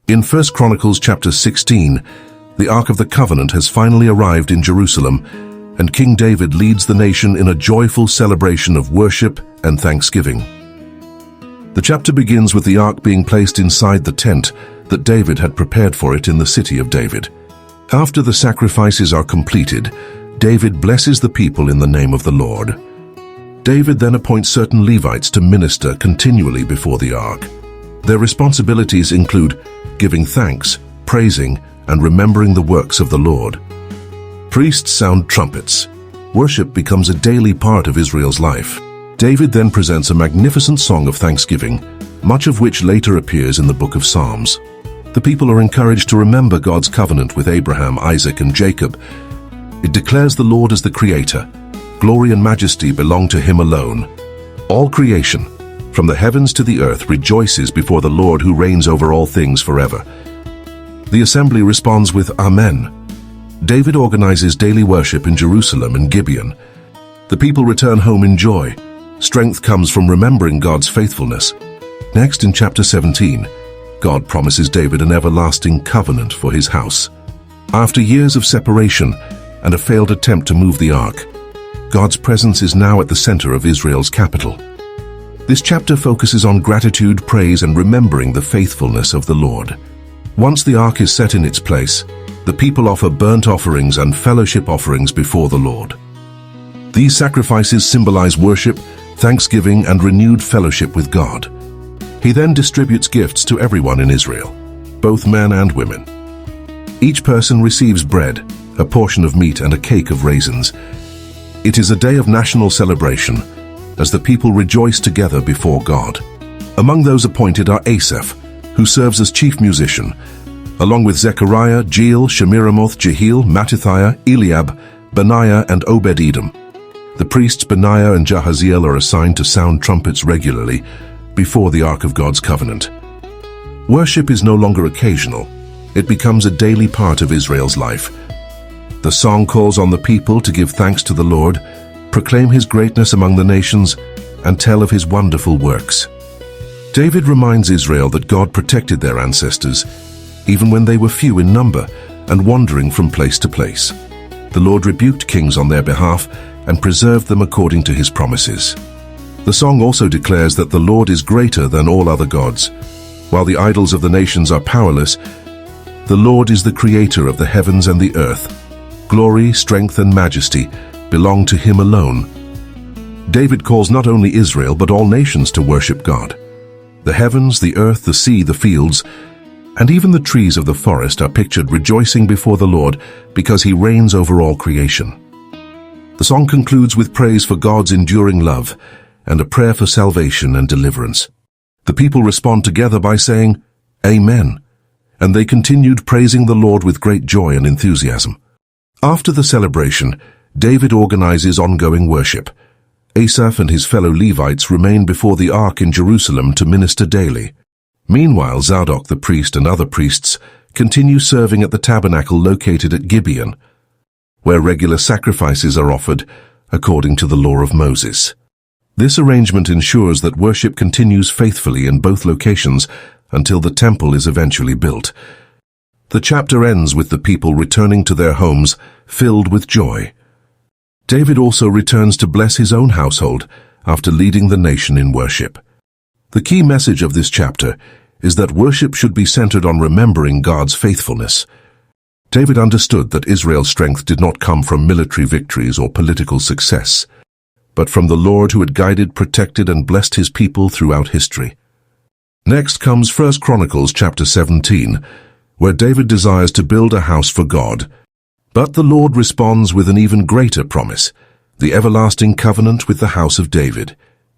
In 1 Chronicles chapter 16, the Ark of the Covenant has finally arrived in Jerusalem, and King David leads the nation in a joyful celebration of worship and thanksgiving. The chapter begins with the Ark being placed inside the tent that David had prepared for it in the city of David. After the sacrifices are completed, David blesses the people in the name of the Lord. David then appoints certain Levites to minister continually before the Ark. Their responsibilities include giving thanks, praising, and remembering the works of the Lord. Priests sound trumpets. Worship becomes a daily part of Israel's life. David then presents a magnificent song of thanksgiving, much of which later appears in the book of Psalms. The people are encouraged to remember God's covenant with Abraham, Isaac, and Jacob. It declares the Lord as the Creator. Glory and majesty belong to Him alone. All creation, from the heavens to the earth, rejoices before the Lord who reigns over all things forever. The assembly responds with Amen. David organizes daily worship in Jerusalem and Gibeon. The people return home in joy. Strength comes from remembering God's faithfulness. Next, in chapter 17, God promises David an everlasting covenant for his house. After years of separation and a failed attempt to move the ark, God's presence is now at the center of Israel's capital. This chapter focuses on gratitude, praise, and remembering the faithfulness of the Lord. Once the ark is set in its place, the people offer burnt offerings and fellowship offerings before the Lord. These sacrifices symbolize worship, thanksgiving, and renewed fellowship with God. He then distributes gifts to everyone in Israel, both men and women. Each person receives bread, a portion of meat, and a cake of raisins. It is a day of national celebration, as the people rejoice together before God. Among those appointed are Asaph, who serves as chief musician, along with Zechariah, Jeiel, Shemiramoth, Jehiel, Mattithiah, Eliab, Benaiah, and Obed-Edom. The priests Benaiah and Jahaziel are assigned to sound trumpets regularly before the Ark of God's covenant. Worship is no longer occasional. It becomes a daily part of Israel's life. The song calls on the people to give thanks to the Lord, proclaim His greatness among the nations, and tell of His wonderful works. David reminds Israel that God protected their ancestors, even when they were few in number and wandering from place to place. The Lord rebuked kings on their behalf and preserved them according to His promises. The song also declares that the Lord is greater than all other gods. While the idols of the nations are powerless, the Lord is the creator of the heavens and the earth. Glory, strength, and majesty belong to Him alone. David calls not only Israel but all nations to worship God. The heavens, the earth, the sea, the fields, and even the trees of the forest are pictured rejoicing before the Lord because He reigns over all creation. The song concludes with praise for God's enduring love and a prayer for salvation and deliverance. The people respond together by saying, Amen, and they continued praising the Lord with great joy and enthusiasm. After the celebration, David organizes ongoing worship. Asaph and his fellow Levites remain before the ark in Jerusalem to minister daily. Meanwhile, Zadok the priest and other priests continue serving at the tabernacle located at Gibeon, where regular sacrifices are offered according to the law of Moses. This arrangement ensures that worship continues faithfully in both locations until the temple is eventually built. The chapter ends with the people returning to their homes filled with joy. David also returns to bless his own household after leading the nation in worship. The key message of this chapter is that worship should be centered on remembering God's faithfulness. David understood that Israel's strength did not come from military victories or political success, but from the Lord who had guided, protected, and blessed His people throughout history. Next comes 1 Chronicles chapter 17, where David desires to build a house for God. But the Lord responds with an even greater promise, the everlasting covenant with the house of David.